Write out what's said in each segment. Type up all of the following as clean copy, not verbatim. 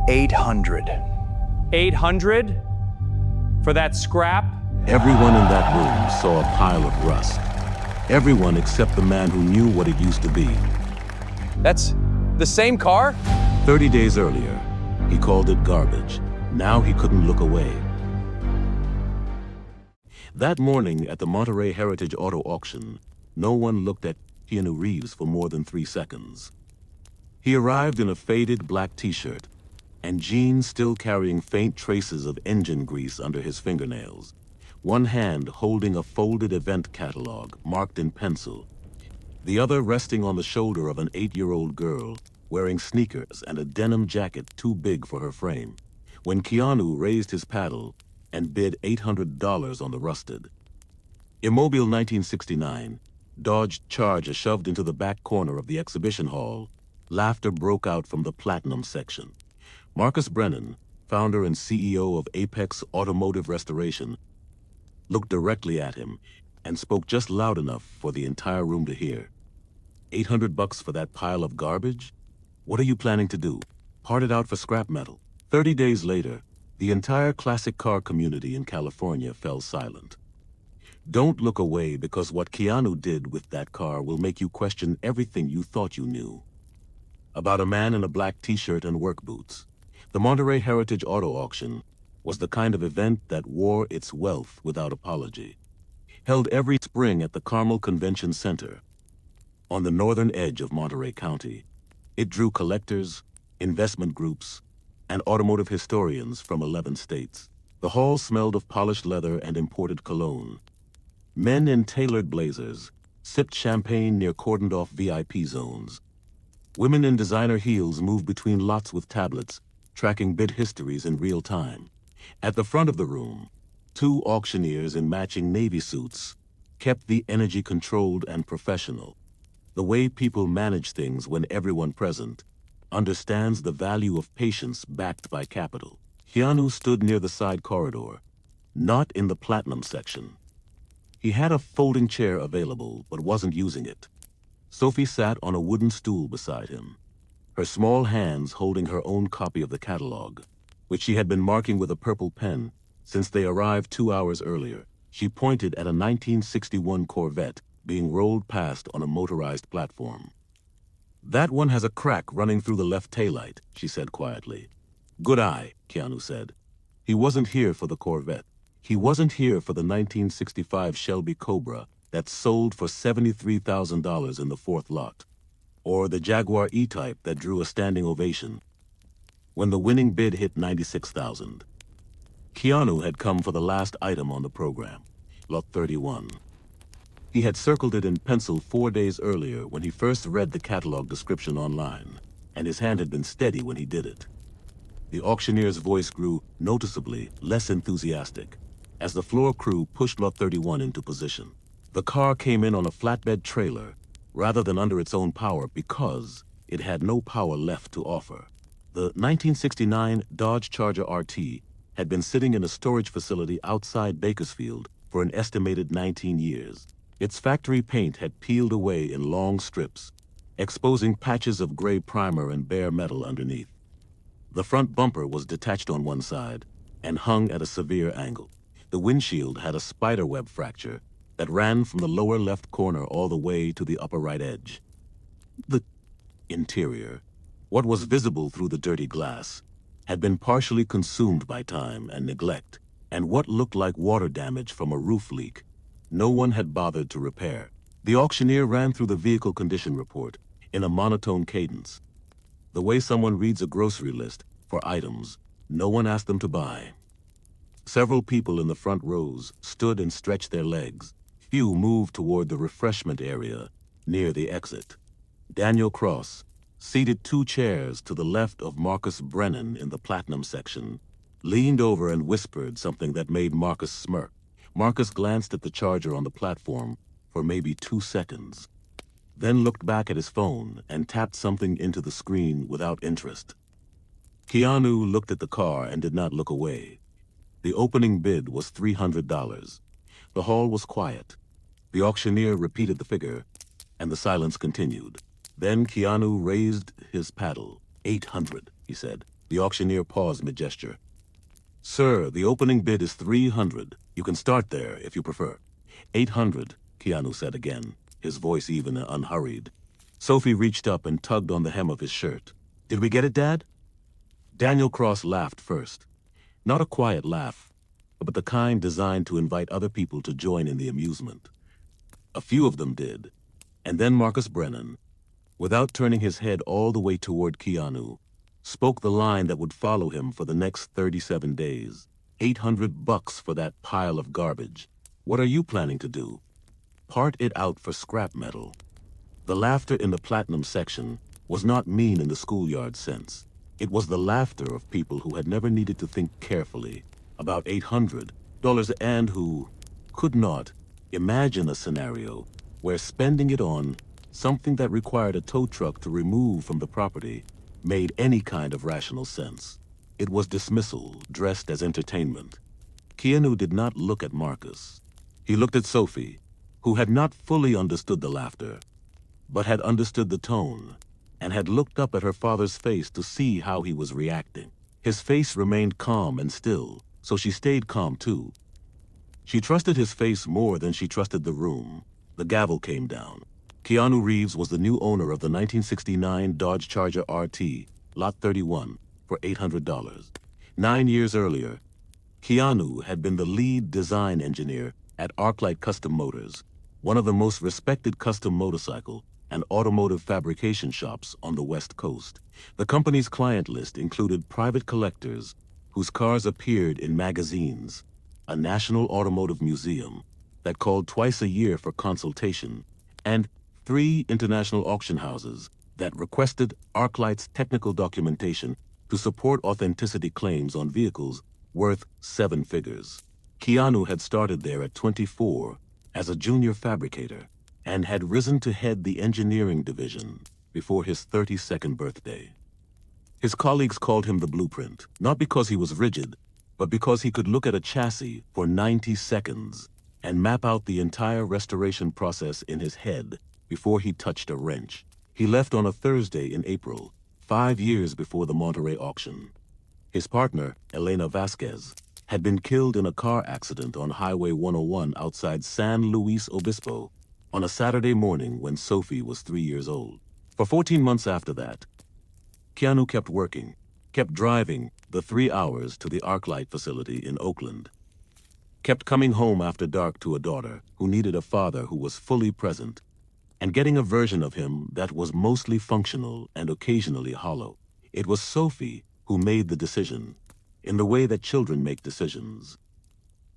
800. 800? For that scrap? Everyone in that room saw a pile of rust. Everyone except the man who knew what it used to be. That's the same car? 30 days earlier, he called it garbage. Now he couldn't look away. That morning at the Monterey Heritage Auto Auction, no one looked at Keanu Reeves for more than 3 seconds. He arrived in a faded black t-shirt and jeans still carrying faint traces of engine grease under his fingernails, one hand holding a folded event catalog marked in pencil, the other resting on the shoulder of an 8-year-old girl wearing sneakers and a denim jacket too big for her frame, when Keanu raised his paddle and bid $800 on the rusted. Immobile 1969, Dodge Charger shoved into the back corner of the exhibition hall, laughter broke out from the platinum section. Marcus Brennan, founder and CEO of Apex Automotive Restoration, looked directly at him and spoke just loud enough for the entire room to hear. $800 for that pile of garbage? What are you planning to do? Part it out for scrap metal? 30 days later, the entire classic car community in California fell silent. Don't look away, because what Keanu did with that car will make you question everything you thought you knew. About a man in a black t-shirt and work boots. The Monterey Heritage Auto Auction was the kind of event that wore its wealth without apology. Held every spring at the Carmel Convention Center, on the northern edge of Monterey County, it drew collectors, investment groups, and automotive historians from 11 states. The hall smelled of polished leather and imported cologne. Men in tailored blazers sipped champagne near cordoned-off VIP zones. Women in designer heels moved between lots with tablets, tracking bid histories in real time. At the front of the room, 2 auctioneers in matching navy suits kept the energy controlled and professional. The way people manage things when everyone present understands the value of patience backed by capital. Keanu stood near the side corridor, not in the platinum section. He had a folding chair available, but wasn't using it. Sophie sat on a wooden stool beside him, her small hands holding her own copy of the catalog, which she had been marking with a purple pen since they arrived 2 hours earlier. She pointed at a 1961 Corvette being rolled past on a motorized platform. "That one has a crack running through the left taillight," she said quietly. "Good eye," Keanu said. He wasn't here for the Corvette. He wasn't here for the 1965 Shelby Cobra that sold for $73,000 in the 4th lot, or the Jaguar E-Type that drew a standing ovation when the winning bid hit $96,000. Keanu had come for the last item on the program, Lot 31. He had circled it in pencil 4 days earlier when he first read the catalog description online, and his hand had been steady when he did it. The auctioneer's voice grew noticeably less enthusiastic as the floor crew pushed Lot 31 into position. The car came in on a flatbed trailer rather than under its own power because it had no power left to offer. The 1969 Dodge Charger RT had been sitting in a storage facility outside Bakersfield for an estimated 19 years. Its factory paint had peeled away in long strips, exposing patches of gray primer and bare metal underneath. The front bumper was detached on one side and hung at a severe angle. The windshield had a spiderweb fracture that ran from the lower left corner all the way to the upper right edge. The interior, what was visible through the dirty glass, had been partially consumed by time and neglect, and what looked like water damage from a roof leak no one had bothered to repair. The auctioneer ran through the vehicle condition report in a monotone cadence, the way someone reads a grocery list for items no one asked them to buy. Several people in the front rows stood and stretched their legs. Few moved toward the refreshment area near the exit. Daniel Cross, seated 2 chairs to the left of Marcus Brennan in the platinum section, leaned over and whispered something that made Marcus smirk. Marcus glanced at the Charger on the platform for maybe 2 seconds, then looked back at his phone and tapped something into the screen without interest. Keanu looked at the car and did not look away. The opening bid was $300. The hall was quiet. The auctioneer repeated the figure, and the silence continued. Then Keanu raised his paddle. 800, he said. The auctioneer paused mid-gesture. Sir, the opening bid is 300. You can start there if you prefer. 800, Keanu said again, his voice even and unhurried. Sophie reached up and tugged on the hem of his shirt. Did we get it, Dad? Daniel Cross laughed first. Not a quiet laugh, but the kind designed to invite other people to join in the amusement. A few of them did, and then Marcus Brennan, without turning his head all the way toward Keanu, spoke the line that would follow him for the next 37 days. $800 for that pile of garbage. What are you planning to do? Part it out for scrap metal. The laughter in the platinum section was not mean in the schoolyard sense. It was the laughter of people who had never needed to think carefully about $800 and who could not imagine a scenario where spending it on something that required a tow truck to remove from the property made any kind of rational sense. It was dismissal dressed as entertainment. Keanu did not look at Marcus. He looked at Sophie, who had not fully understood the laughter, but had understood the tone, and had looked up at her father's face to see how he was reacting. His face remained calm and still, so she stayed calm too. She trusted his face more than she trusted the room. The gavel came down. Keanu Reeves was the new owner of the 1969 Dodge Charger RT, Lot 31, for $800. 9 years earlier, Keanu had been the lead design engineer at ArcLight Custom Motors, one of the most respected custom motorcycle and automotive fabrication shops on the West Coast. The company's client list included private collectors whose cars appeared in magazines, a national automotive museum that called twice a year for consultation, and 3 international auction houses that requested ArcLight's technical documentation to support authenticity claims on vehicles worth 7 figures. Keanu had started there at 24 as a junior fabricator and had risen to head the engineering division before his 32nd birthday. His colleagues called him the blueprint, not because he was rigid, but because he could look at a chassis for 90 seconds and map out the entire restoration process in his head before he touched a wrench. He left on a Thursday in April, 5 years before the Monterey auction. His partner, Elena Vasquez, had been killed in a car accident on Highway 101 outside San Luis Obispo on a Saturday morning when Sophie was 3 years old. For 14 months after that, Keanu kept working, kept driving the 3 hours to the ArcLight facility in Oakland, kept coming home after dark to a daughter who needed a father who was fully present, and getting a version of him that was mostly functional and occasionally hollow. It was Sophie who made the decision, in the way that children make decisions,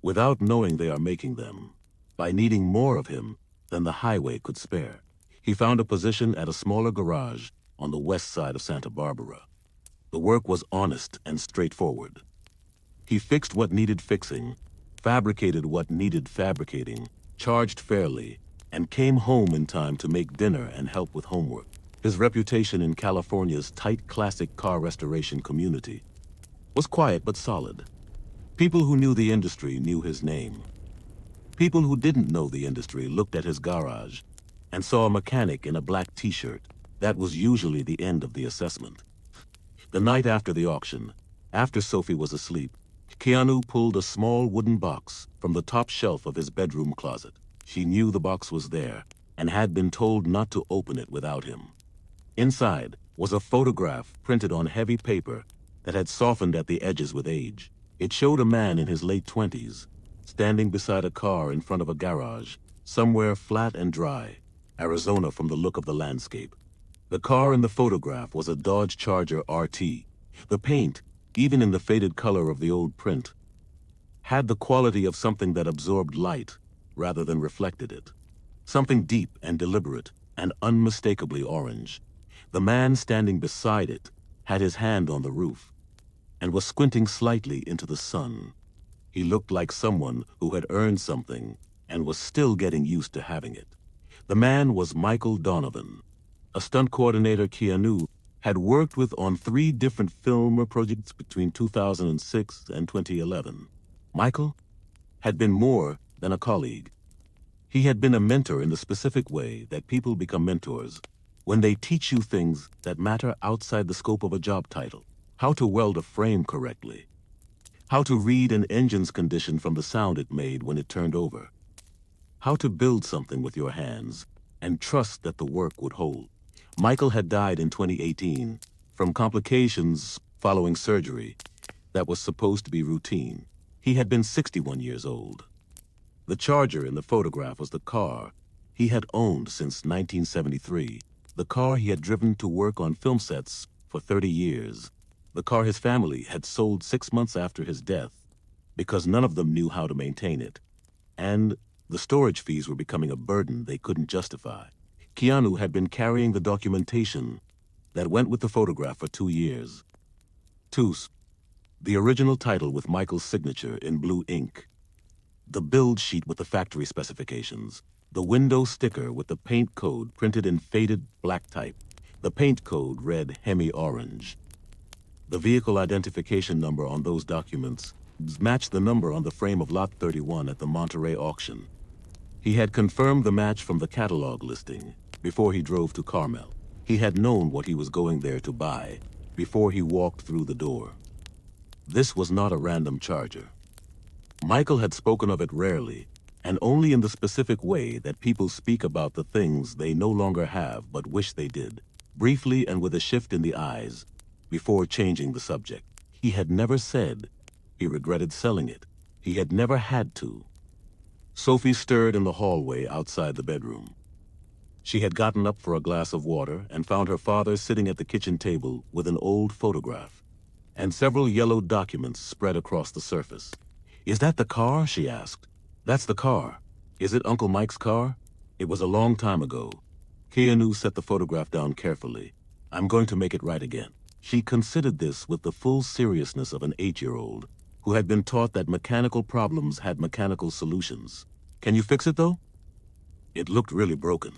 without knowing they are making them, by needing more of him than the highway could spare. He found a position at a smaller garage on the west side of Santa Barbara. The work was honest and straightforward. He fixed what needed fixing, fabricated what needed fabricating, charged fairly, and came home in time to make dinner and help with homework. His reputation in California's tight classic car restoration community was quiet but solid. People who knew the industry knew his name. People who didn't know the industry looked at his garage and saw a mechanic in a black t-shirt. That was usually the end of the assessment. The night after the auction, after Sophie was asleep, Keanu pulled a small wooden box from the top shelf of his bedroom closet. She knew the box was there and had been told not to open it without him. Inside was a photograph printed on heavy paper that had softened at the edges with age. It showed a man in his late 20s, standing beside a car in front of a garage, somewhere flat and dry, Arizona from the look of the landscape. The car in the photograph was a Dodge Charger RT. The paint, even in the faded color of the old print, had the quality of something that absorbed light rather than reflected it. Something deep and deliberate and unmistakably orange. The man standing beside it had his hand on the roof and was squinting slightly into the sun. He looked like someone who had earned something and was still getting used to having it. The man was Michael Donovan, a stunt coordinator Keanu had worked with on 3 different film projects between 2006 and 2011. Michael had been more than a colleague. He had been a mentor in the specific way that people become mentors when they teach you things that matter outside the scope of a job title. how to weld a frame correctly, how to read an engine's condition from the sound it made when it turned over, how to build something with your hands and trust that the work would hold. Michael had died in 2018 from complications following surgery that was supposed to be routine. He had been 61 years old. The Charger in the photograph was the car he had owned since 1973, the car he had driven to work on film sets for 30 years, the car his family had sold 6 months after his death because none of them knew how to maintain it, and the storage fees were becoming a burden they couldn't justify. Keanu had been carrying the documentation that went with the photograph for 2 years. Tous, the original title with Michael's signature in blue ink, the build sheet with the factory specifications, the window sticker with the paint code printed in faded black type. The paint code read Hemi Orange. The vehicle identification number on those documents matched the number on the frame of Lot 31 at the Monterey auction. He had confirmed the match from the catalog listing before he drove to Carmel. He had known what he was going there to buy before he walked through the door. This was not a random Charger. Michael had spoken of it rarely, and only in the specific way that people speak about the things they no longer have but wish they did, briefly and with a shift in the eyes, before changing the subject. He had never said he regretted selling it. He had never had to. Sophie stirred in the hallway outside the bedroom. She had gotten up for a glass of water and found her father sitting at the kitchen table with an old photograph and several yellow documents spread across the surface. "Is that the car?" she asked. "That's the car. Is it Uncle Mike's car?" It was a long time ago. Keanu set the photograph down carefully. "I'm going to make it right again." She considered this with the full seriousness of an 8-year-old who had been taught that mechanical problems had mechanical solutions. "Can you fix it, though?" It looked really broken.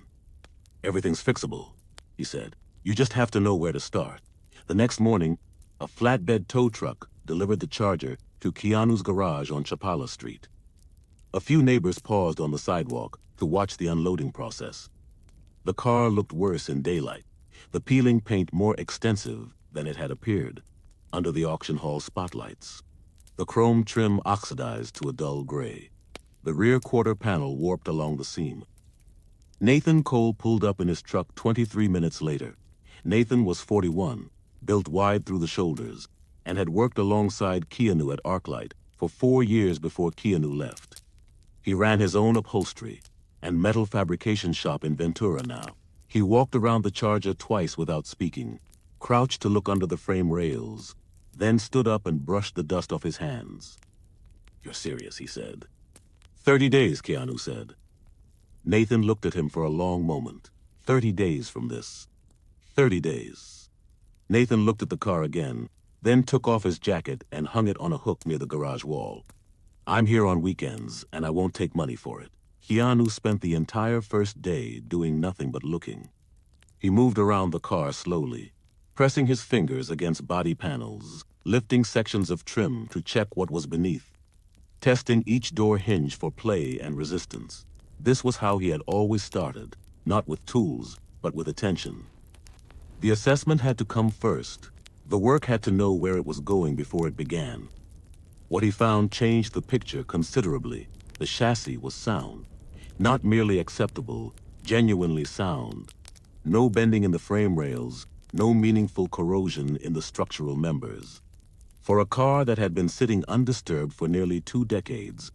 "Everything's fixable," he said. "You just have to know where to start." The next morning, a flatbed tow truck delivered the Charger to Keanu's garage on Chapala Street. A few neighbors paused on the sidewalk to watch the unloading process. The car looked worse in daylight, the peeling paint more extensive than it had appeared under the auction hall spotlights. The chrome trim oxidized to a dull gray. The rear quarter panel warped along the seam. Nathan Cole pulled up in his truck 23 minutes later. Nathan was 41, built wide through the shoulders, and had worked alongside Keanu at ArcLight for 4 years before Keanu left. He ran his own upholstery and metal fabrication shop in Ventura now. He walked around the Charger twice without speaking, crouched to look under the frame rails, then stood up and brushed the dust off his hands. "You're serious," he said. 30 days, Keanu said. Nathan looked at him for a long moment. 30 days from this. 30 days. Nathan looked at the car again, then took off his jacket and hung it on a hook near the garage wall. "I'm here on weekends, and I won't take money for it." Keanu spent the entire first day doing nothing but looking. He moved around the car slowly, pressing his fingers against body panels, lifting sections of trim to check what was beneath, testing each door hinge for play and resistance. This was how he had always started, not with tools, but with attention. The assessment had to come first. The work had to know where it was going before it began. What he found changed the picture considerably. The chassis was sound. Not merely acceptable, genuinely sound. No bending in the frame rails, no meaningful corrosion in the structural members. For a car that had been sitting undisturbed for nearly 2 decades,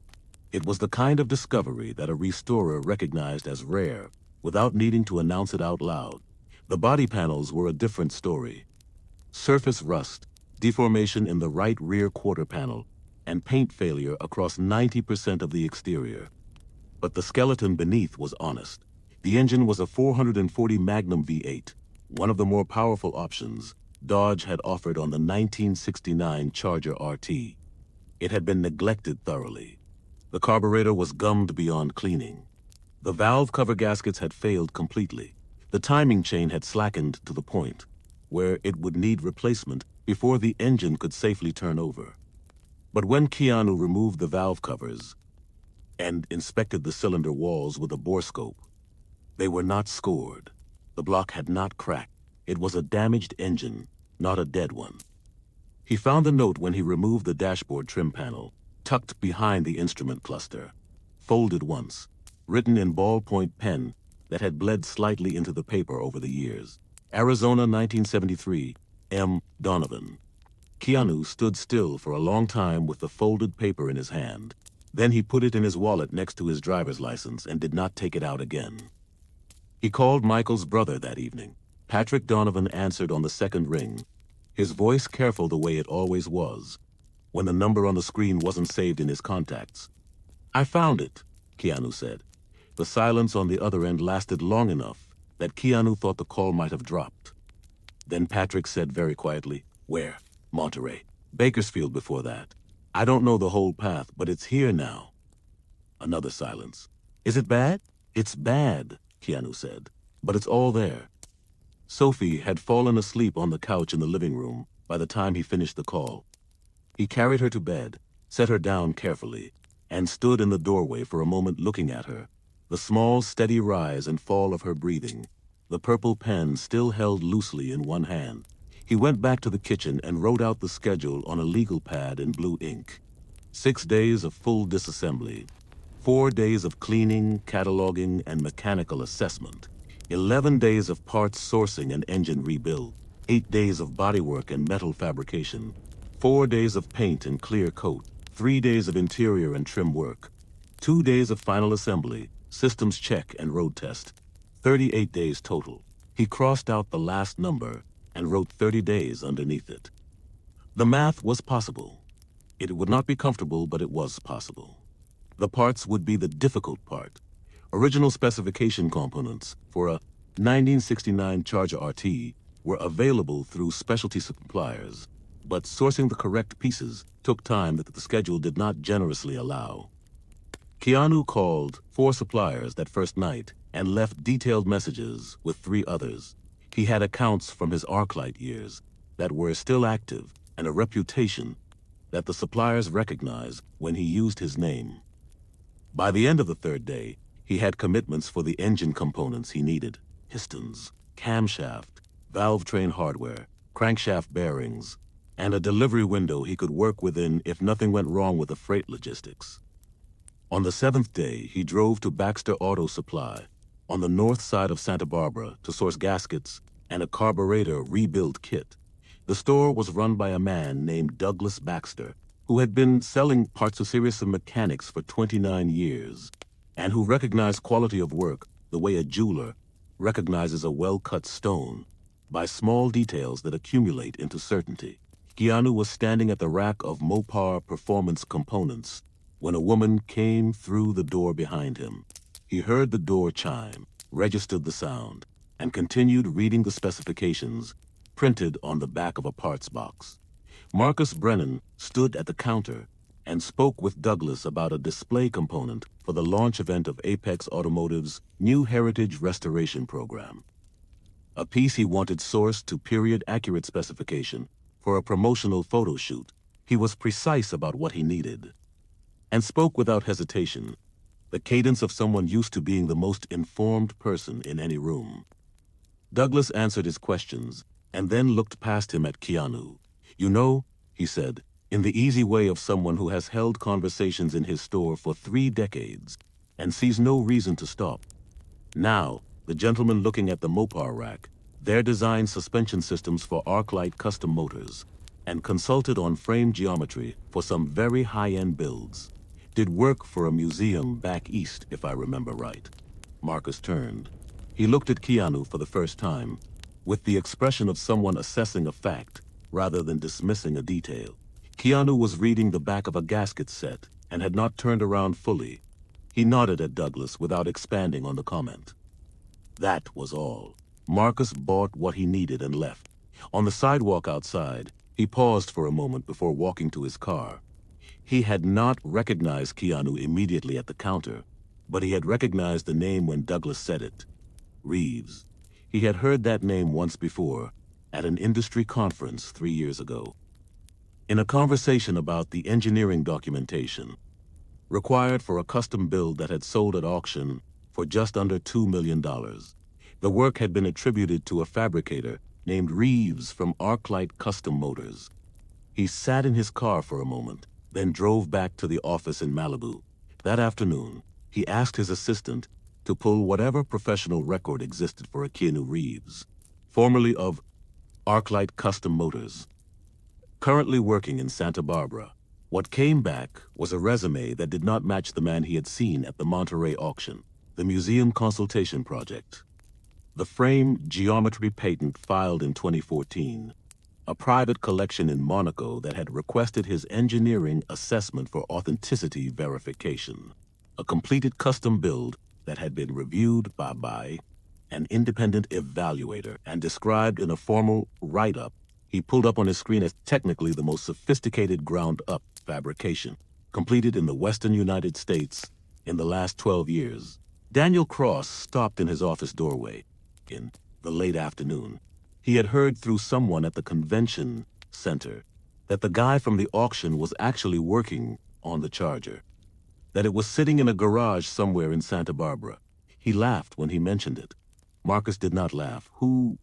it was the kind of discovery that a restorer recognized as rare without needing to announce it out loud. The body panels were a different story. Surface rust, deformation in the right rear quarter panel, and paint failure across 90% of the exterior. But the skeleton beneath was honest. The engine was a 440 Magnum V8, one of the more powerful options Dodge had offered on the 1969 Charger RT. It had been neglected thoroughly. The carburetor was gummed beyond cleaning. The valve cover gaskets had failed completely. The timing chain had slackened to the point where it would need replacement before the engine could safely turn over. But when Keanu removed the valve covers and inspected the cylinder walls with a borescope, they were not scored. The block had not cracked. It was a damaged engine, not a dead one. He found the note when he removed the dashboard trim panel, tucked behind the instrument cluster. Folded once, written in ballpoint pen that had bled slightly into the paper over the years. Arizona 1973, M. Donovan. Keanu stood still for a long time with the folded paper in his hand. Then he put it in his wallet next to his driver's license and did not take it out again. He called Michael's brother that evening. Patrick Donovan answered on the second ring, his voice careful the way it always was, when the number on the screen wasn't saved in his contacts. "I found it," Keanu said. The silence on the other end lasted long enough that Keanu thought the call might have dropped. Then Patrick said very quietly, "Where?" "Monterey. Bakersfield before that. I don't know the whole path, but it's here now." Another silence. "Is it bad?" "It's bad," Keanu said, "but it's all there." Sophie had fallen asleep on the couch in the living room by the time he finished the call. He carried her to bed, set her down carefully, and stood in the doorway for a moment looking at her, the small, steady rise and fall of her breathing, the purple pen still held loosely in one hand. He went back to the kitchen and wrote out the schedule on a legal pad in blue ink. 6 days of full disassembly, 4 days of cleaning, cataloging, and mechanical assessment, 11 days of parts sourcing and engine rebuild, 8 days of bodywork and metal fabrication, 4 days of paint and clear coat, 3 days of interior and trim work, 2 days of final assembly, systems check and road test, 38 days total. He crossed out the last number and wrote 30 days underneath it. The math was possible. It would not be comfortable, but it was possible. The parts would be the difficult part. Original specification components for a 1969 Charger RT were available through specialty suppliers, but sourcing the correct pieces took time that the schedule did not generously allow. Keanu called 4 suppliers that first night and left detailed messages with 3 others. He had accounts from his ArcLight years that were still active and a reputation that the suppliers recognized when he used his name. By the end of the 3rd day, he had commitments for the engine components he needed: pistons, camshaft, valve train hardware, crankshaft bearings, and a delivery window he could work within if nothing went wrong with the freight logistics. On the 7th day, he drove to Baxter Auto Supply on the north side of Santa Barbara to source gaskets and a carburetor rebuild kit. The store was run by a man named Douglas Baxter, who had been selling parts to Serious Mechanics for 29 years, and who recognized quality of work the way a jeweler recognizes a well-cut stone, by small details that accumulate into certainty. Keanu was standing at the rack of Mopar performance components when a woman came through the door behind him. He heard the door chime, registered the sound, and continued reading the specifications printed on the back of a parts box. Marcus Brennan stood at the counter and spoke with Douglas about a display component for the launch event of Apex Automotive's new Heritage Restoration Program. A piece he wanted sourced to period-accurate specification for a promotional photo shoot. He was precise about what he needed, and spoke without hesitation, the cadence of someone used to being the most informed person in any room. Douglas answered his questions, and then looked past him at Keanu. "You know," he said, in the easy way of someone who has held conversations in his store for 3 decades and sees no reason to stop. Now, the gentleman looking at the Mopar rack, there designed suspension systems for ArcLight custom motors and consulted on frame geometry for some very high-end builds. Did work for a museum back east, if I remember right. Marcus turned. He looked at Keanu for the first time, with the expression of someone assessing a fact rather than dismissing a detail. Keanu was reading the back of a gasket set and had not turned around fully. He nodded at Douglas without expanding on the comment. That was all. Marcus bought what he needed and left. On the sidewalk outside, he paused for a moment before walking to his car. He had not recognized Keanu immediately at the counter, but he had recognized the name when Douglas said it. Reeves. He had heard that name once before, at an industry conference 3 years ago. In a conversation about the engineering documentation required for a custom build that had sold at auction for just under $2 million. The work had been attributed to a fabricator named Reeves from ArcLight Custom Motors. He sat in his car for a moment, then drove back to the office in Malibu. That afternoon, he asked his assistant to pull whatever professional record existed for Keanu Reeves, formerly of Arclight Custom Motors, currently working in Santa Barbara. What came back was a resume that did not match the man he had seen at the Monterey auction, the Museum Consultation Project. The frame geometry patent filed in 2014, a private collection in Monaco that had requested his engineering assessment for authenticity verification, a completed custom build that had been reviewed by an independent evaluator and described in a formal write-up he pulled up on his screen as technically the most sophisticated ground-up fabrication, completed in the western United States in the last 12 years. Daniel Cross stopped in his office doorway in the late afternoon. He had heard through someone at the convention center that the guy from the auction was actually working on the Charger, that it was sitting in a garage somewhere in Santa Barbara. He laughed when he mentioned it. Marcus did not laugh. "Who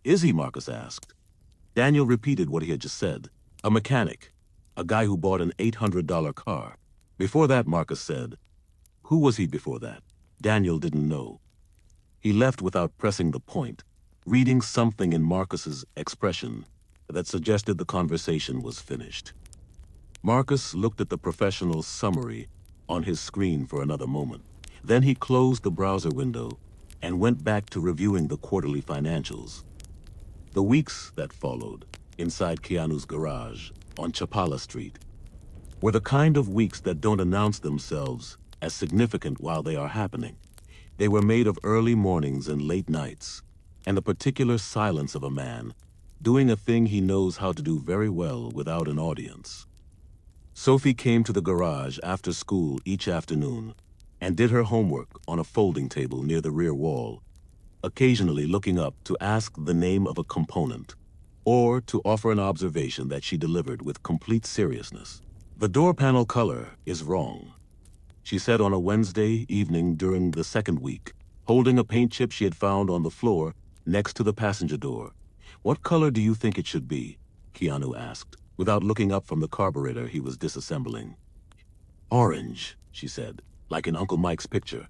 is he?" Marcus asked. Daniel repeated what he had just said. "A mechanic, a guy who bought an $800 car." Before that, Marcus said. Who was he before that? Daniel didn't know. He left without pressing the point, reading something in Marcus's expression that suggested the conversation was finished. Marcus looked at the professional summary on his screen for another moment. Then he closed the browser window and went back to reviewing the quarterly financials. The weeks that followed, inside Keanu's garage on Chapala Street, were the kind of weeks that don't announce themselves as significant while they are happening. They were made of early mornings and late nights, and the particular silence of a man doing a thing he knows how to do very well without an audience. Sophie came to the garage after school each afternoon and did her homework on a folding table near the rear wall, occasionally looking up to ask the name of a component or to offer an observation that she delivered with complete seriousness. "The door panel color is wrong," she said on a Wednesday evening during the second week, holding a paint chip she had found on the floor next to the passenger door. "What color do you think it should be?" Keanu asked, without looking up from the carburetor he was disassembling. "Orange," she said, "like in Uncle Mike's picture.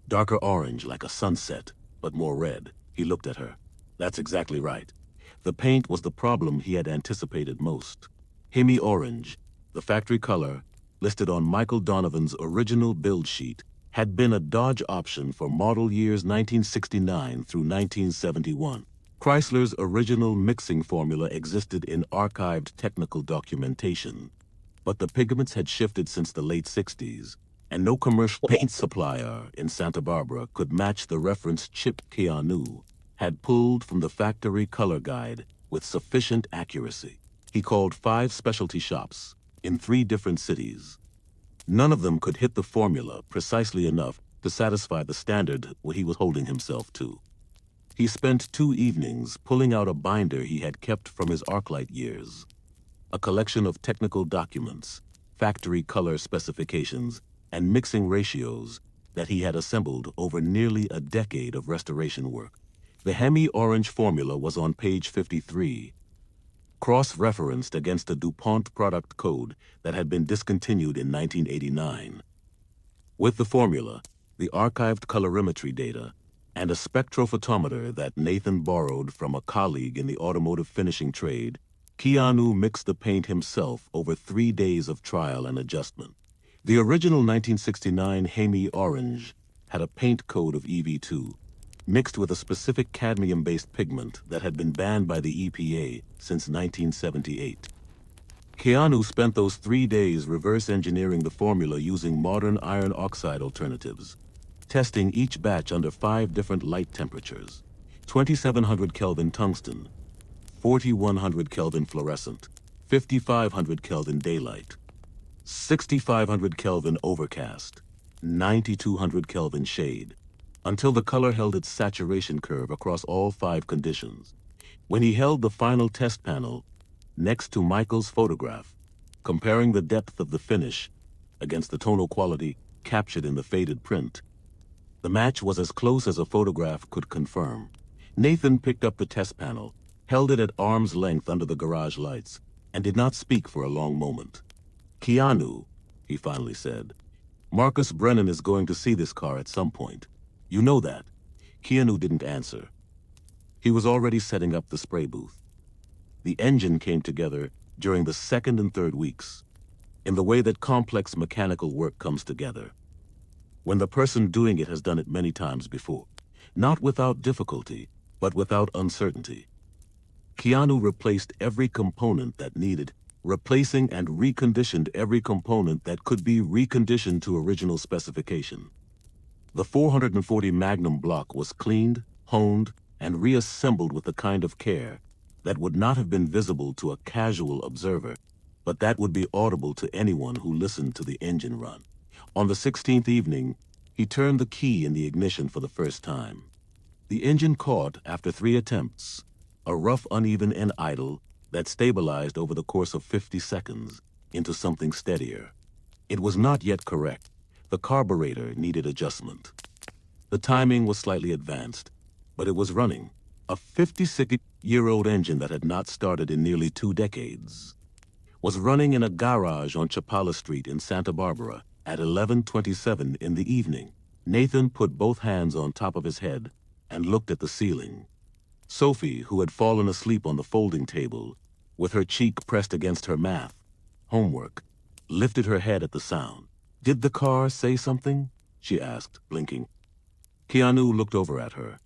Darker orange like a sunset, but more red." He looked at her. "That's exactly right." The paint was the problem he had anticipated most. Hemi orange, the factory color, listed on Michael Donovan's original build sheet, had been a Dodge option for model years 1969 through 1971. Chrysler's original mixing formula existed in archived technical documentation, but the pigments had shifted since the late 60s, and no commercial paint supplier in Santa Barbara could match the reference chip Keanu had pulled from the factory color guide with sufficient accuracy. He called 5 specialty shops in 3 different cities. None of them could hit the formula precisely enough to satisfy the standard he was holding himself to. He spent 2 evenings pulling out a binder he had kept from his Arclight years, a collection of technical documents, factory color specifications, and mixing ratios that he had assembled over nearly a decade of restoration work. The Hemi orange formula was on page 53, cross-referenced against a DuPont product code that had been discontinued in 1989. With the formula, the archived colorimetry data, and a spectrophotometer that Nathan borrowed from a colleague in the automotive finishing trade, Keanu mixed the paint himself over 3 days of trial and adjustment. The original 1969 Hemi orange had a paint code of EV2, mixed with a specific cadmium-based pigment that had been banned by the EPA since 1978. Keanu spent those 3 days reverse engineering the formula using modern iron oxide alternatives, testing each batch under 5 different light temperatures: 2700 Kelvin tungsten, 4100 Kelvin fluorescent, 5500 Kelvin daylight, 6500 Kelvin overcast, 9200 Kelvin shade, until the color held its saturation curve across all 5 conditions. When he held the final test panel next to Michael's photograph, comparing the depth of the finish against the tonal quality captured in the faded print, the match was as close as a photograph could confirm. Nathan picked up the test panel, held it at arm's length under the garage lights, and did not speak for a long moment. "Keanu," he finally said, "Marcus Brennan is going to see this car at some point. You know that." Keanu didn't answer. He was already setting up the spray booth. The engine came together during the second and third weeks, in the way that complex mechanical work comes together, when the person doing it has done it many times before, not without difficulty, but without uncertainty. Keanu replaced every component that needed replacing and reconditioned every component that could be reconditioned to original specification. The 440 Magnum block was cleaned, honed, and reassembled with the kind of care that would not have been visible to a casual observer, but that would be audible to anyone who listened to the engine run. On the 16th evening, he turned the key in the ignition for the first time. The engine caught after 3 attempts, a rough, uneven, and idle that stabilized over the course of 50 seconds into something steadier. It was not yet correct. The carburetor needed adjustment. The timing was slightly advanced, but it was running. A 56-year-old engine that had not started in nearly 2 decades was running in a garage on Chapala Street in Santa Barbara at 11:27 in the evening. Nathan put both hands on top of his head and looked at the ceiling. Sophie, who had fallen asleep on the folding table, with her cheek pressed against her math homework, lifted her head at the sound. "Did the car say something?" she asked, blinking. Keanu looked over at her.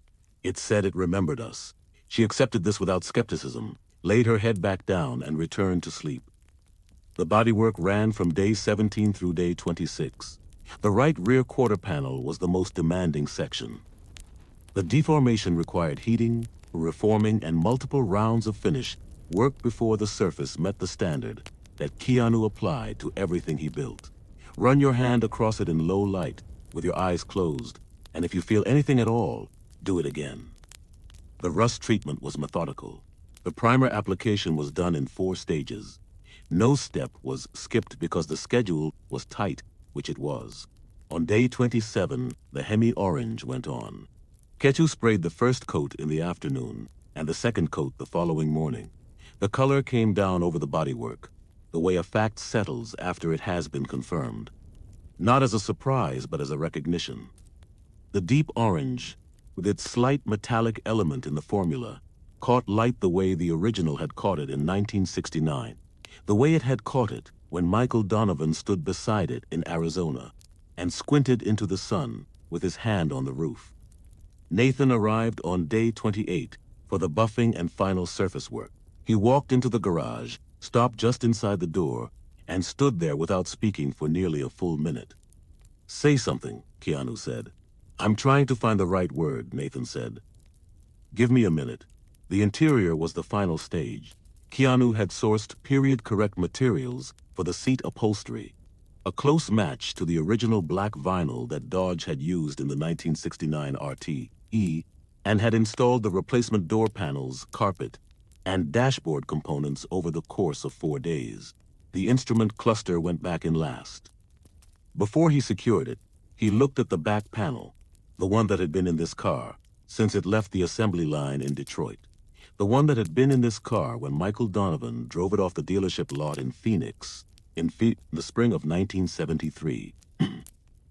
"It said it remembered us." She accepted this without skepticism, laid her head back down, and returned to sleep. The bodywork ran from day 17 through day 26. The right rear quarter panel was the most demanding section. The deformation required heating, reforming, and multiple rounds of finish work before the surface met the standard that Keanu applied to everything he built. Run your hand across it in low light, with your eyes closed, and if you feel anything at all, do it again. The rust treatment was methodical. The primer application was done in 4 stages. No step was skipped because the schedule was tight, which it was. On day 27, the Hemi-Orange went on. Ketu sprayed the first coat in the afternoon, and the second coat the following morning. The color came down over the bodywork, the way a fact settles after it has been confirmed. Not as a surprise, but as a recognition. The deep orange, with its slight metallic element in the formula, caught light the way the original had caught it in 1969, the way it had caught it when Michael Donovan stood beside it in Arizona and squinted into the sun with his hand on the roof. Nathan arrived on day 28 for the buffing and final surface work. He walked into the garage, stopped just inside the door, and stood there without speaking for nearly a full minute. "Say something," Keanu said. "I'm trying to find the right word," Nathan said. "Give me a minute." The interior was the final stage. Keanu had sourced period-correct materials for the seat upholstery, a close match to the original black vinyl that Dodge had used in the 1969 RT-E, and had installed the replacement door panels, carpet, and dashboard components over the course of 4 days. The instrument cluster went back in last. Before he secured it, he looked at the back panel, the one that had been in this car since it left the assembly line in Detroit. The one that had been in this car when Michael Donovan drove it off the dealership lot in Phoenix in the spring of 1973.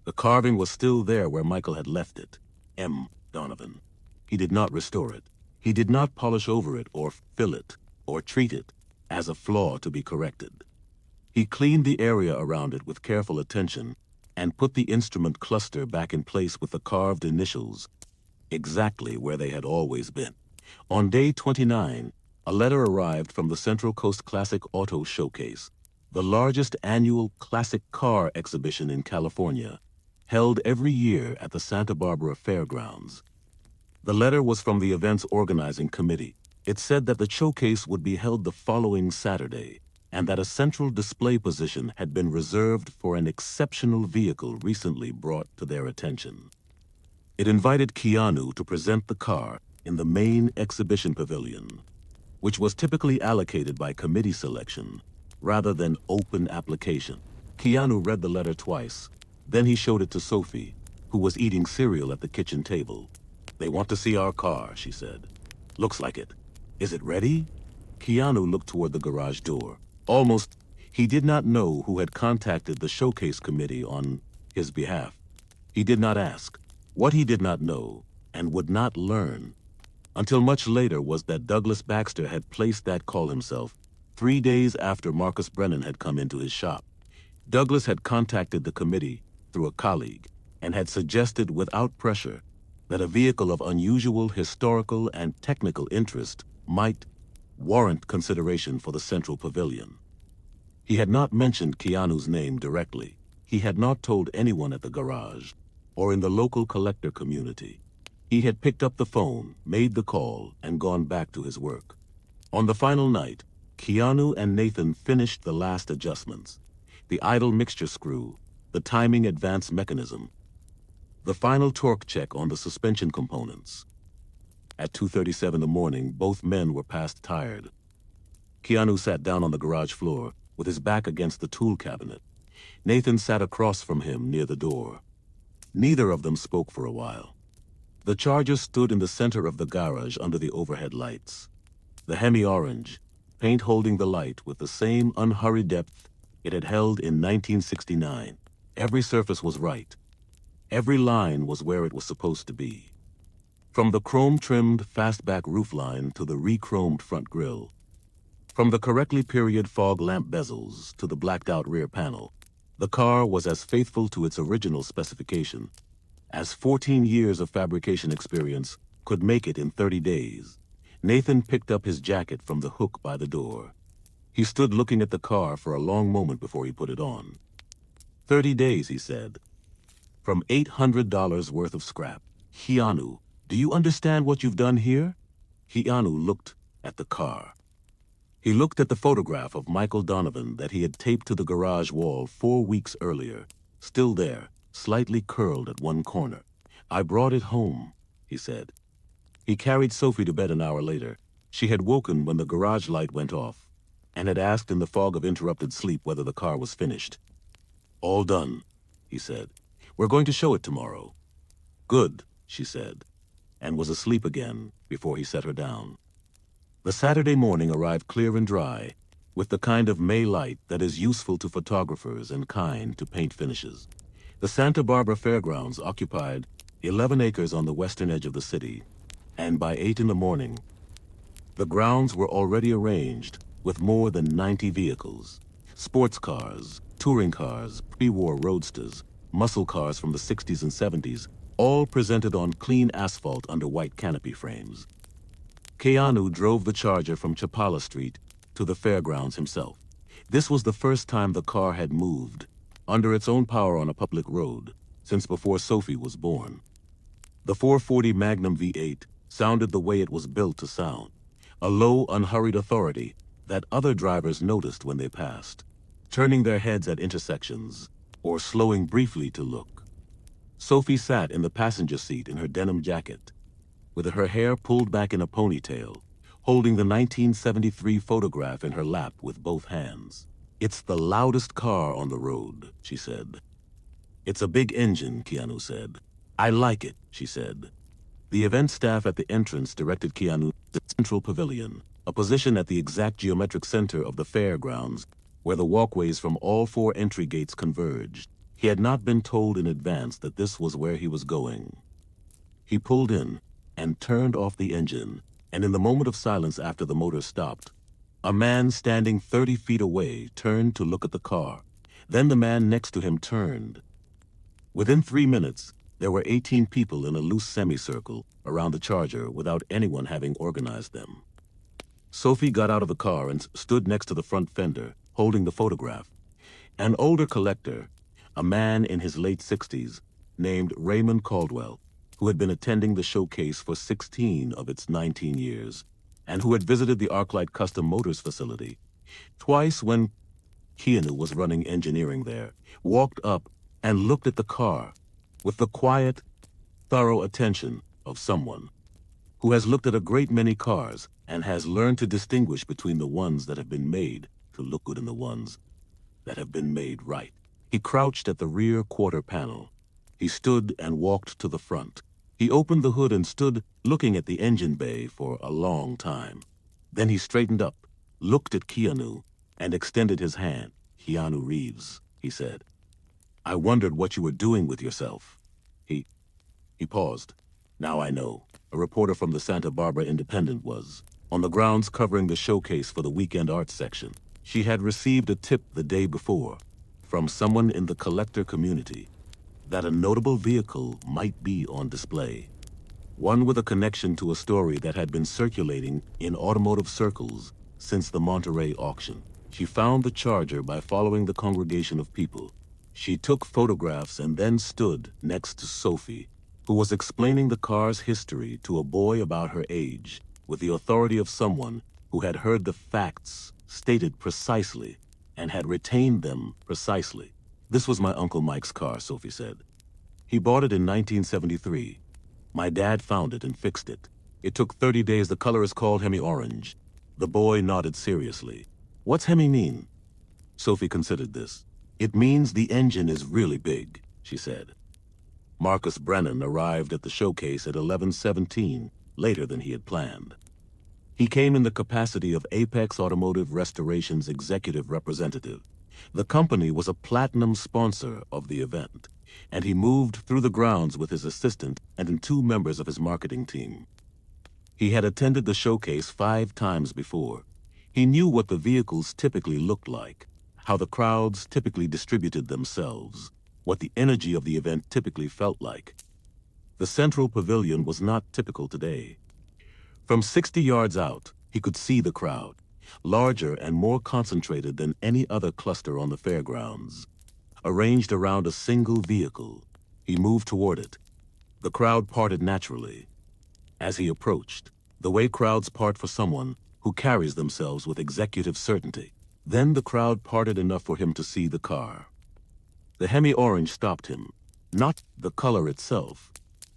The carving was still there where Michael had left it. M. Donovan. He did not restore it. He did not polish over it or fill it or treat it as a flaw to be corrected. He cleaned the area around it with careful attention and put the instrument cluster back in place with the carved initials exactly where they had always been. On day 29, a letter arrived from the Central Coast Classic Auto Showcase, the largest annual classic car exhibition in California, held every year at the Santa Barbara Fairgrounds. The letter was from the event's organizing committee. It said that the showcase would be held the following Saturday, and that a central display position had been reserved for an exceptional vehicle recently brought to their attention. It invited Keanu to present the car in the main exhibition pavilion, which was typically allocated by committee selection rather than open application. Keanu read the letter twice. Then he showed it to Sophie, who was eating cereal at the kitchen table. "They want to see our car," she said. "Looks like it. Is it ready?" Keanu looked toward the garage door. Almost, he did not know who had contacted the showcase committee on his behalf. He did not ask. What he did not know, and would not learn, until much later, was that Douglas Baxter had placed that call himself 3 days after Marcus Brennan had come into his shop. Douglas had contacted the committee through a colleague and had suggested without pressure that a vehicle of unusual historical and technical interest might warrant consideration for the Central Pavilion. He had not mentioned Keanu's name directly. He had not told anyone at the garage or in the local collector community. He had picked up the phone, made the call, and gone back to his work. On the final night, Keanu and Nathan finished the last adjustments: the idle mixture screw, the timing advance mechanism, the final torque check on the suspension components. At 2:37 in the morning, both men were past tired. Keanu sat down on the garage floor with his back against the tool cabinet. Nathan sat across from him near the door. Neither of them spoke for a while. The Charger stood in the center of the garage under the overhead lights. The Hemi-orange, paint holding the light with the same unhurried depth it had held in 1969. Every surface was right. Every line was where it was supposed to be. From the chrome-trimmed fastback roofline to the re-chromed front grille. From the correctly period fog lamp bezels to the blacked-out rear panel, the car was as faithful to its original specification as 14 years of fabrication experience could make it in 30 days. Nathan picked up his jacket from the hook by the door. He stood looking at the car for a long moment before he put it on. 30 days, he said. From $800 worth of scrap. Keanu, do you understand what you've done here? Keanu looked at the car. He looked at the photograph of Michael Donovan that he had taped to the garage wall 4 weeks earlier, still there, slightly curled at one corner. I brought it home, he said. He carried Sophie to bed an hour later. She had woken when the garage light went off and had asked in the fog of interrupted sleep whether the car was finished. All done, he said. We're going to show it tomorrow. Good, she said, and was asleep again before he set her down. The Saturday morning arrived clear and dry, with the kind of May light that is useful to photographers and kind to paint finishes. The Santa Barbara Fairgrounds occupied 11 acres on the western edge of the city, and by 8 in the morning, the grounds were already arranged with more than 90 vehicles. Sports cars, touring cars, pre-war roadsters, muscle cars from the 60s and 70s, all presented on clean asphalt under white canopy frames. Keanu drove the Charger from Chapala Street to the fairgrounds himself. This was the first time the car had moved, under its own power on a public road, since before Sophie was born. The 440 Magnum V8 sounded the way it was built to sound, a low, unhurried authority that other drivers noticed when they passed, turning their heads at intersections or slowing briefly to look. Sophie sat in the passenger seat in her denim jacket, with her hair pulled back in a ponytail, holding the 1973 photograph in her lap with both hands. It's the loudest car on the road, she said. It's a big engine, Keanu said. I like it, she said. The event staff at the entrance directed Keanu to the Central Pavilion, a position at the exact geometric center of the fairgrounds, where the walkways from all 4 entry gates converged. He had not been told in advance that this was where he was going. He pulled in and turned off the engine, and in the moment of silence after the motor stopped, a man standing 30 feet away turned to look at the car. Then the man next to him turned. Within 3 minutes, there were 18 people in a loose semicircle around the Charger without anyone having organized them. Sophie got out of the car and stood next to the front fender, holding the photograph. An older collector, a man in his late 60s, named Raymond Caldwell, who had been attending the showcase for 16 of its 19 years, and who had visited the ArcLight Custom Motors facility twice when Keanu was running engineering there, walked up and looked at the car with the quiet, thorough attention of someone who has looked at a great many cars and has learned to distinguish between the ones that have been made to look good and the ones that have been made right. He crouched at the rear quarter panel. He stood and walked to the front. He opened the hood and stood looking at the engine bay for a long time. Then he straightened up, looked at Keanu, and extended his hand. "Keanu Reeves," he said. "I wondered what you were doing with yourself." He paused. "Now I know." A reporter from the Santa Barbara Independent was on the grounds covering the showcase for the weekend arts section. She had received a tip the day before from someone in the collector community that a notable vehicle might be on display. One with a connection to a story that had been circulating in automotive circles since the Monterey auction. She found the charger by following the congregation of people. She took photographs and then stood next to Sophie, who was explaining the car's history to a boy about her age, with the authority of someone who had heard the facts stated precisely and had retained them precisely. "This was my Uncle Mike's car," Sophie said. "He bought it in 1973. My dad found it and fixed it. It took 30 days. The color is called Hemi Orange." The boy nodded seriously. "What's Hemi mean?" Sophie considered this. "It means the engine is really big," she said. Marcus Brennan arrived at the showcase at 11:17, later than he had planned. He came in the capacity of Apex Automotive Restoration's executive representative. The company was a platinum sponsor of the event, and he moved through the grounds with his assistant and 2 members of his marketing team. He had attended the showcase 5 times before. He knew what the vehicles typically looked like, how the crowds typically distributed themselves, what the energy of the event typically felt like. The central pavilion was not typical today. From 60 yards out, he could see the crowd, larger and more concentrated than any other cluster on the fairgrounds, arranged around a single vehicle. He moved toward it. The crowd parted naturally. As he approached, the way crowds part for someone who carries themselves with executive certainty. Then the crowd parted enough for him to see the car. The Hemi Orange stopped him, not the color itself,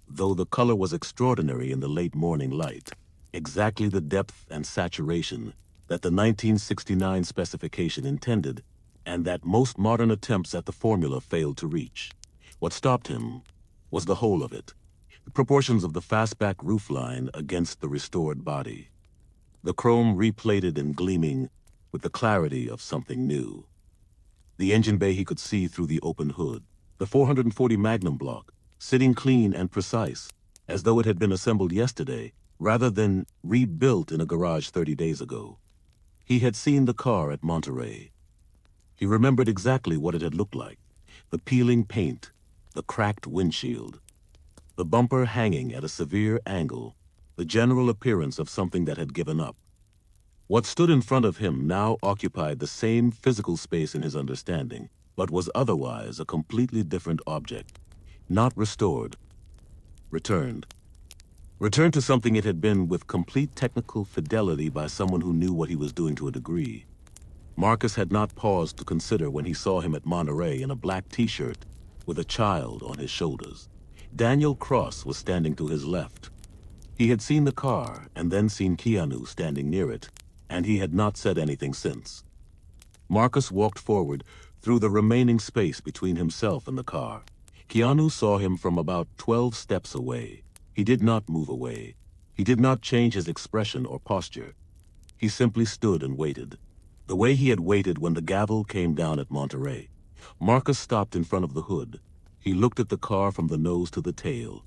though the color was extraordinary in the late morning light, exactly the depth and saturation that the 1969 specification intended, and that most modern attempts at the formula failed to reach. What stopped him was the whole of it, the proportions of the fastback roofline against the restored body, the chrome replated and gleaming with the clarity of something new. The engine bay he could see through the open hood, the 440 Magnum block, sitting clean and precise, as though it had been assembled yesterday, rather than rebuilt in a garage 30 days ago. He had seen the car at Monterey. He remembered exactly what it had looked like: the peeling paint, the cracked windshield, the bumper hanging at a severe angle, the general appearance of something that had given up. What stood in front of him now occupied the same physical space in his understanding, but was otherwise a completely different object. Not restored. Returned. Returned to something it had been with complete technical fidelity by someone who knew what he was doing to a degree. Marcus had not paused to consider when he saw him at Monterey in a black t-shirt with a child on his shoulders. Daniel Cross was standing to his left. He had seen the car and then seen Keanu standing near it, and he had not said anything since. Marcus walked forward through the remaining space between himself and the car. Keanu saw him from about 12 steps away. He did not move away. He did not change his expression or posture. He simply stood and waited, the way he had waited when the gavel came down at Monterey. Marcus stopped in front of the hood. He looked at the car from the nose to the tail.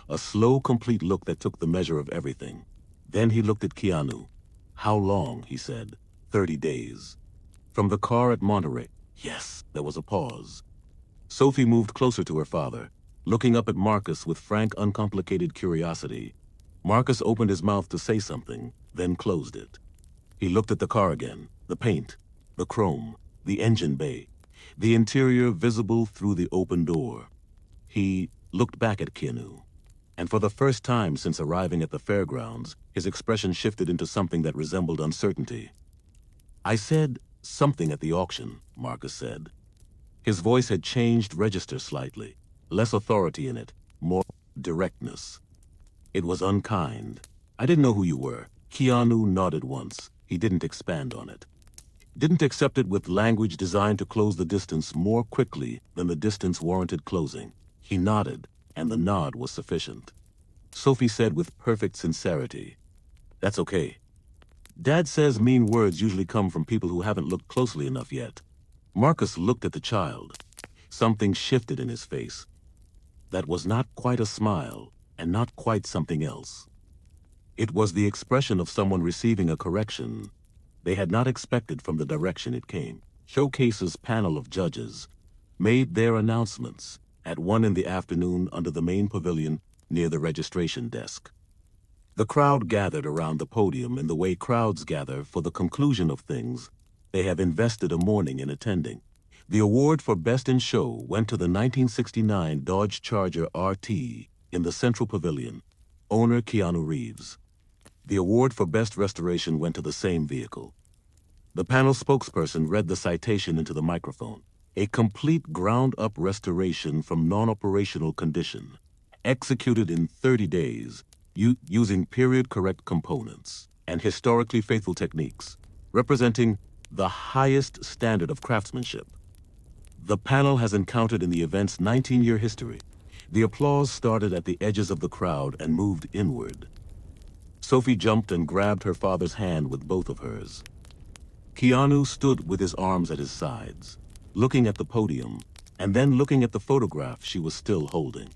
A slow, complete look that took the measure of everything. Then he looked at Keanu. "How long?" he said. 30 days. From the car at Monterey. Yes, there was a pause. Sophie moved closer to her father, looking up at Marcus with frank, uncomplicated curiosity. Marcus opened his mouth to say something, then closed it. He looked at the car again, the paint, the chrome, the engine bay, the interior visible through the open door. He looked back at Keanu, and for the first time since arriving at the fairgrounds, his expression shifted into something that resembled uncertainty. "I said something at the auction," Marcus said. His voice had changed register slightly, less authority in it, more directness. It was unkind. "I didn't know who you were." Keanu nodded once. He didn't expand on it. Didn't accept it with language designed to close the distance more quickly than the distance warranted closing. He nodded, and the nod was sufficient. Sophie said with perfect sincerity, "That's okay. Dad says mean words usually come from people who haven't looked closely enough yet. Marcus looked at the child. Something shifted in his face. That was not quite a smile, and not quite something else. It was the expression of someone receiving a correction they had not expected from the direction it came. Showcase's panel of judges made their announcements at 1 in the afternoon under the main pavilion near the registration desk. The crowd gathered around the podium in the way crowds gather for the conclusion of things they have invested a morning in attending. The award for Best in Show went to the 1969 Dodge Charger RT in the Central Pavilion, owner Keanu Reeves. The award for Best Restoration went to the same vehicle. The panel spokesperson read the citation into the microphone. A complete ground-up restoration from non-operational condition, executed in 30 days, using period-correct components and historically faithful techniques, representing the highest standard of craftsmanship the panel has encountered in the event's 19-year history. The applause started at the edges of the crowd and moved inward. Sophie jumped and grabbed her father's hand with both of hers. Keanu stood with his arms at his sides, looking at the podium, and then looking at the photograph she was still holding.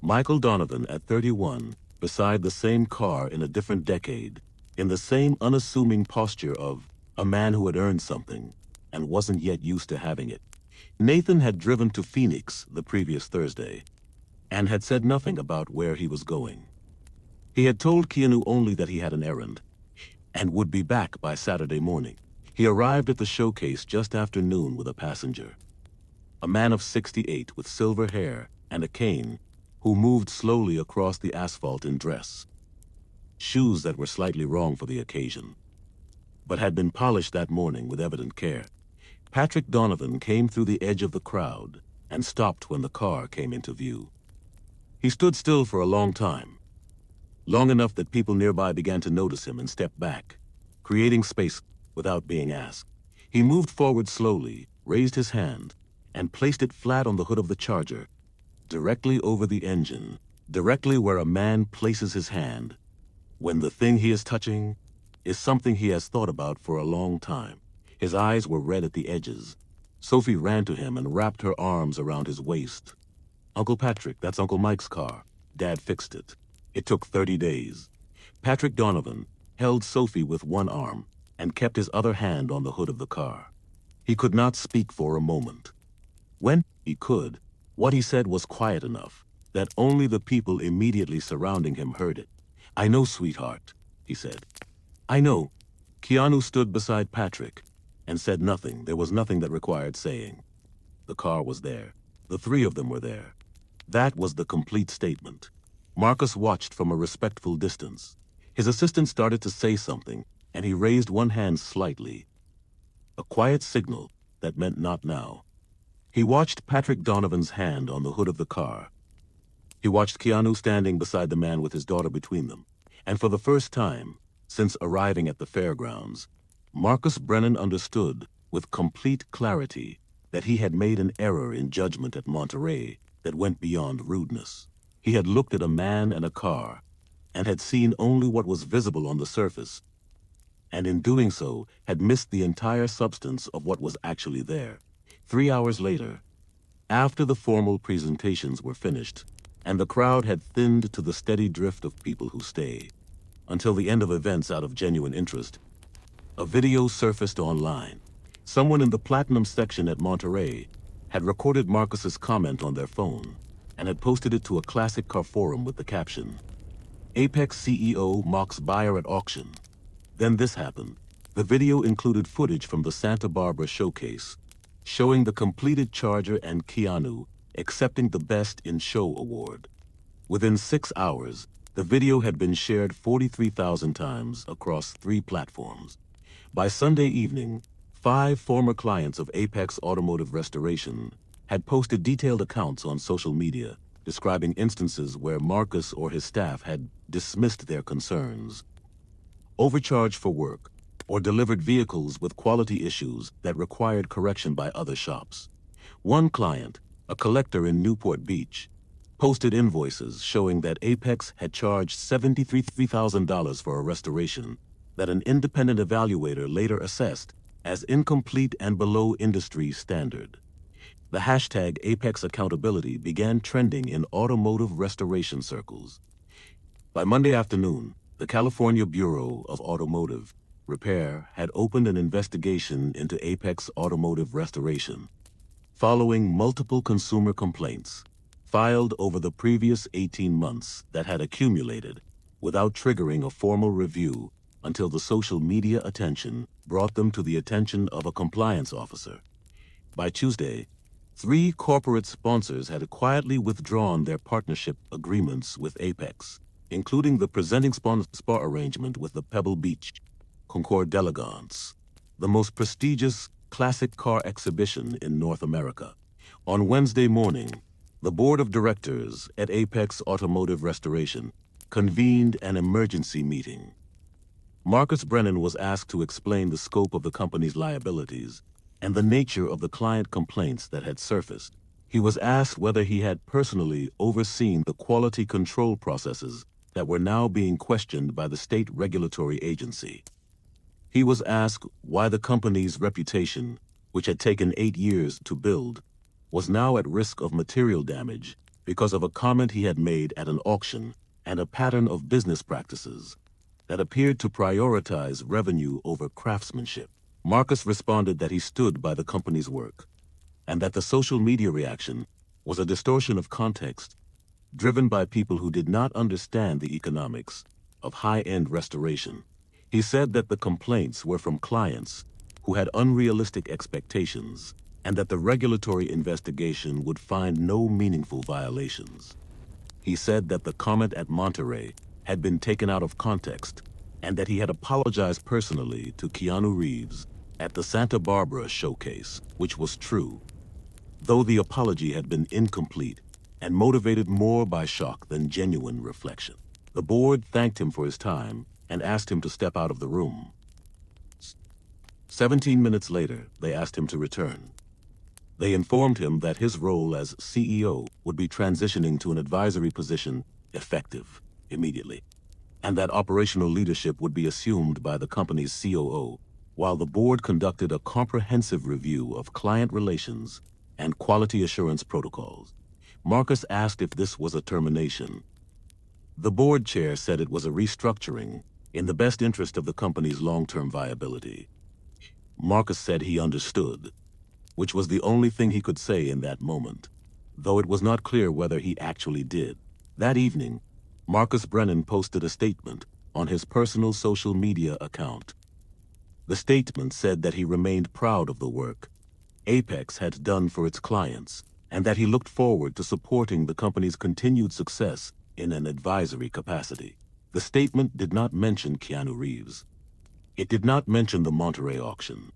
Michael Donovan at 31, beside the same car in a different decade, in the same unassuming posture of a man who had earned something and wasn't yet used to having it. Nathan had driven to Phoenix the previous Thursday and had said nothing about where he was going. He had told Keanu only that he had an errand and would be back by Saturday morning. He arrived at the showcase just after noon with a passenger, a man of 68 with silver hair and a cane who moved slowly across the asphalt in dress. Shoes that were slightly wrong for the occasion, but had been polished that morning with evident care. Patrick Donovan came through the edge of the crowd and stopped when the car came into view. He stood still for a long time, long enough that people nearby began to notice him and step back, creating space without being asked. He moved forward slowly, raised his hand, and placed it flat on the hood of the Charger, directly over the engine, directly where a man places his hand when the thing he is touching is something he has thought about for a long time. His eyes were red at the edges. Sophie ran to him and wrapped her arms around his waist. "Uncle Patrick, that's Uncle Mike's car. Dad fixed it. It took 30 days. Patrick Donovan held Sophie with one arm and kept his other hand on the hood of the car. He could not speak for a moment. When he could, what he said was quiet enough that only the people immediately surrounding him heard it. "I know, sweetheart," he said. "I know." Keanu stood beside Patrick and said nothing. There was nothing that required saying. The car was there. The three of them were there. That was the complete statement. Marcus watched from a respectful distance. His assistant started to say something, and he raised one hand slightly. A quiet signal that meant not now. He watched Patrick Donovan's hand on the hood of the car. He watched Keanu standing beside the man with his daughter between them. And for the first time, since arriving at the fairgrounds, Marcus Brennan understood with complete clarity that he had made an error in judgment at Monterey that went beyond rudeness. He had looked at a man and a car and had seen only what was visible on the surface, and in doing so had missed the entire substance of what was actually there. 3 hours later, after the formal presentations were finished and the crowd had thinned to the steady drift of people who stay until the end of events out of genuine interest, a video surfaced online. Someone in the Platinum section at Monterey had recorded Marcus's comment on their phone and had posted it to a classic car forum with the caption, "Apex CEO mocks buyer at auction." Then this happened. The video included footage from the Santa Barbara showcase, showing the completed Charger and Keanu accepting the Best in Show award. Within 6 hours, the video had been shared 43,000 times across 3 platforms. By Sunday evening, 5 former clients of Apex Automotive Restoration had posted detailed accounts on social media describing instances where Marcus or his staff had dismissed their concerns, overcharged for work, or delivered vehicles with quality issues that required correction by other shops. One client, a collector in Newport Beach, posted invoices showing that Apex had charged $73,000 for a restoration that an independent evaluator later assessed as incomplete and below industry standard. The hashtag Apex Accountability began trending in automotive restoration circles. By Monday afternoon, the California Bureau of Automotive Repair had opened an investigation into Apex Automotive Restoration, following multiple consumer complaints filed over the previous 18 months that had accumulated without triggering a formal review until the social media attention brought them to the attention of a compliance officer. By Tuesday, 3 corporate sponsors had quietly withdrawn their partnership agreements with Apex, including the presenting spa arrangement with the Pebble Beach Concours d'Elegance, the most prestigious classic car exhibition in North America. On Wednesday morning, the board of directors at Apex Automotive Restoration convened an emergency meeting. Marcus Brennan was asked to explain the scope of the company's liabilities and the nature of the client complaints that had surfaced. He was asked whether he had personally overseen the quality control processes that were now being questioned by the state regulatory agency. He was asked why the company's reputation, which had taken 8 years to build, was now at risk of material damage because of a comment he had made at an auction and a pattern of business practices that appeared to prioritize revenue over craftsmanship. Marcus responded that he stood by the company's work and that the social media reaction was a distortion of context driven by people who did not understand the economics of high-end restoration. He said that the complaints were from clients who had unrealistic expectations and that the regulatory investigation would find no meaningful violations. He said that the comment at Monterey had been taken out of context and that he had apologized personally to Keanu Reeves at the Santa Barbara showcase, which was true, though the apology had been incomplete and motivated more by shock than genuine reflection. The board thanked him for his time and asked him to step out of the room. 17 minutes later, they asked him to return. They informed him that his role as CEO would be transitioning to an advisory position effective immediately, and that operational leadership would be assumed by the company's COO, while the board conducted a comprehensive review of client relations and quality assurance protocols. Marcus asked if this was a termination. The board chair said it was a restructuring in the best interest of the company's long-term viability. Marcus said he understood, which was the only thing he could say in that moment, though it was not clear whether he actually did. That evening, Marcus Brennan posted a statement on his personal social media account. The statement said that he remained proud of the work Apex had done for its clients and that he looked forward to supporting the company's continued success in an advisory capacity. The statement did not mention Keanu Reeves. It did not mention the Monterey auction.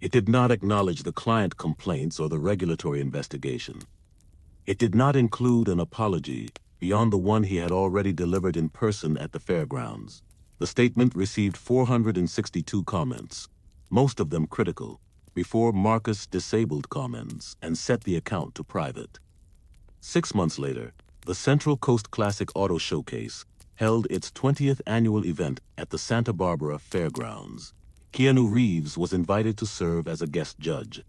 It did not acknowledge the client complaints or the regulatory investigation. It did not include an apology beyond the one he had already delivered in person at the fairgrounds. The statement received 462 comments, most of them critical, before Marcus disabled comments and set the account to private. 6 months later, the Central Coast Classic Auto Showcase held its 20th annual event at the Santa Barbara Fairgrounds. Keanu Reeves was invited to serve as a guest judge.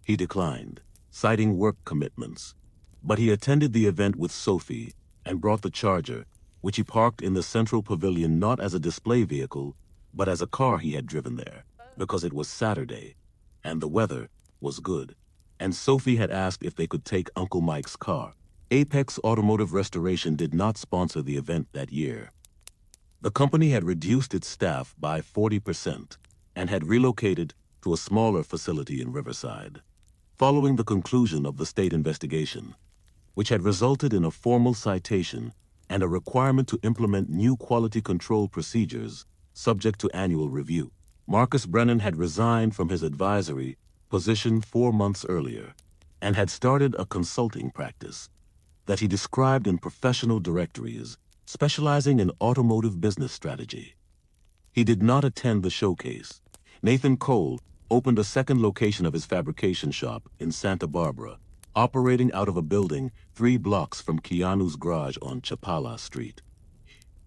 He declined, citing work commitments, but he attended the event with Sophie and brought the Charger, which he parked in the Central Pavilion not as a display vehicle, but as a car he had driven there, because it was Saturday, and the weather was good, and Sophie had asked if they could take Uncle Mike's car. Apex Automotive Restoration did not sponsor the event that year. The company had reduced its staff by 40% and had relocated to a smaller facility in Riverside, following the conclusion of the state investigation, which had resulted in a formal citation and a requirement to implement new quality control procedures subject to annual review. Marcus Brennan had resigned from his advisory position 4 months earlier and had started a consulting practice that he described in professional directories, specializing in automotive business strategy. He did not attend the showcase. Nathan Cole opened a second location of his fabrication shop in Santa Barbara, operating out of a building 3 blocks from Keanu's garage on Chapala Street.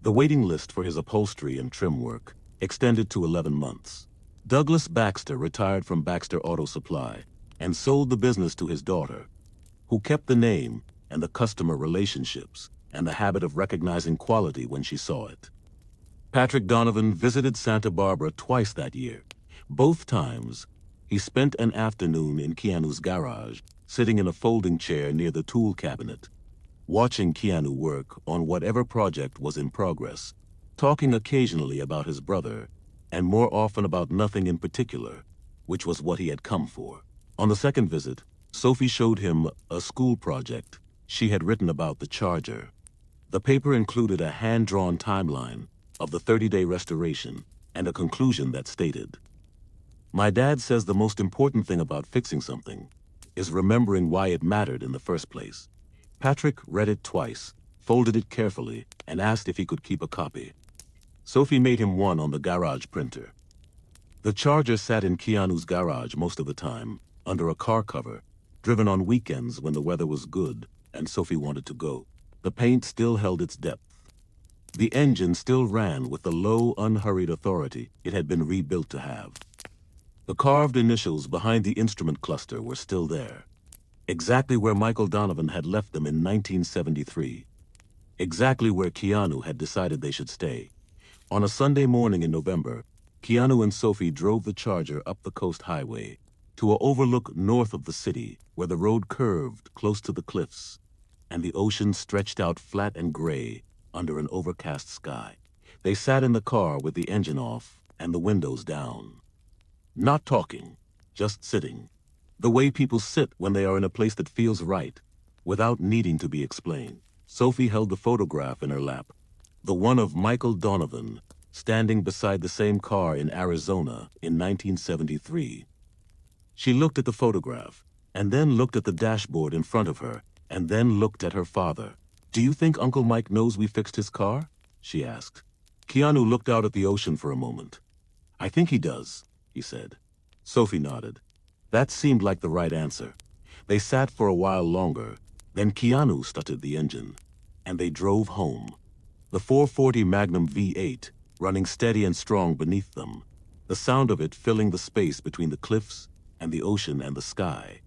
The waiting list for his upholstery and trim work extended to 11 months. Douglas Baxter retired from Baxter Auto Supply and sold the business to his daughter, who kept the name and the customer relationships and the habit of recognizing quality when she saw it. Patrick Donovan visited Santa Barbara twice that year. Both times, he spent an afternoon in Keanu's garage, sitting in a folding chair near the tool cabinet, watching Keanu work on whatever project was in progress, talking occasionally about his brother, and more often about nothing in particular, which was what he had come for. On the second visit, Sophie showed him a school project she had written about the Charger. The paper included a hand-drawn timeline of the 30-day restoration and a conclusion that stated, "My dad says the most important thing about fixing something is remembering why it mattered in the first place." Patrick read it twice, folded it carefully, and asked if he could keep a copy. Sophie made him one on the garage printer. The Charger sat in Keanu's garage most of the time, under a car cover, driven on weekends when the weather was good and Sophie wanted to go. The paint still held its depth. The engine still ran with the low, unhurried authority it had been rebuilt to have. The carved initials behind the instrument cluster were still there, exactly where Michael Donovan had left them in 1973, exactly where Keanu had decided they should stay. On a Sunday morning in November, Keanu and Sophie drove the Charger up the coast highway to an overlook north of the city where the road curved close to the cliffs and the ocean stretched out flat and gray under an overcast sky. They sat in the car with the engine off and the windows down. Not talking, just sitting. The way people sit when they are in a place that feels right, without needing to be explained. Sophie held the photograph in her lap, the one of Michael Donovan, standing beside the same car in Arizona in 1973. She looked at the photograph, and then looked at the dashboard in front of her, and then looked at her father. "Do you think Uncle Mike knows we fixed his car?" she asked. Keanu looked out at the ocean for a moment. "I think he does," he said. Sophie nodded. That seemed like the right answer. They sat for a while longer, then Keanu started the engine, and they drove home. The 440 Magnum V8 running steady and strong beneath them, the sound of it filling the space between the cliffs and the ocean and the sky,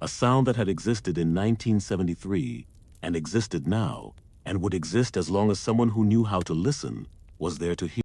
a sound that had existed in 1973 and existed now and would exist as long as someone who knew how to listen was there to hear.